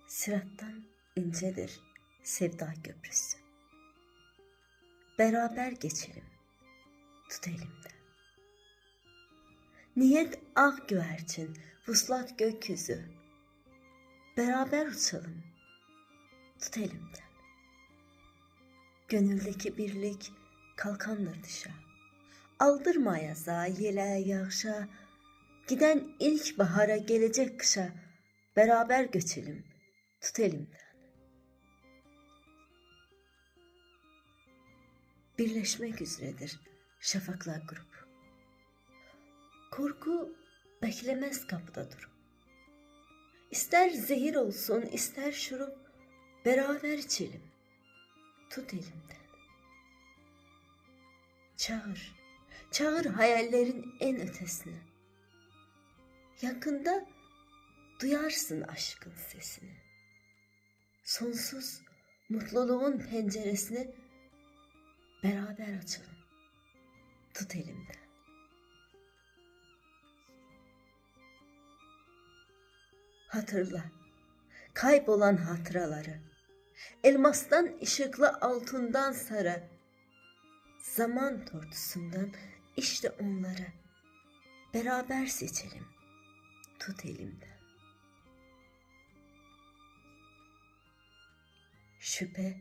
Sırattan incedir sevda köprüsü. Beraber geçelim, tut elimden. Niyet ak güvercin, vuslat gökyüzü. Beraber uçalım, tut elimden. Gönüldeki birlik kalkandır dışa. Aldırma yaza, yele, yağışa. Giden ilk bahara, gelecek kışa. Beraber göçelim, tut elimden. Birleşmek üzeredir şafaklar grup. Korku beklemez kapıda durup. İster zehir olsun, ister şurup, beraber içelim, tut elimden. Çağır, çağır hayallerin en ötesine. Yakında duyarsın aşkın sesini. Sonsuz mutluluğun penceresini beraber açalım, tut elimden. Hatırla, kaybolan hatıraları, elmastan ışıklı altından sarı, zaman tortusundan işte onları beraber seçelim, tut elimden. Şüphe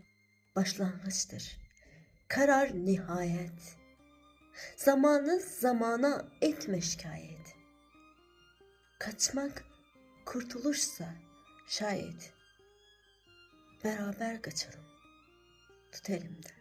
başlangıçtır, karar nihayet. Zamanı zamana etme şikayet. Kaçmak kurtuluşsa şayet, beraber kaçalım, tut elimden.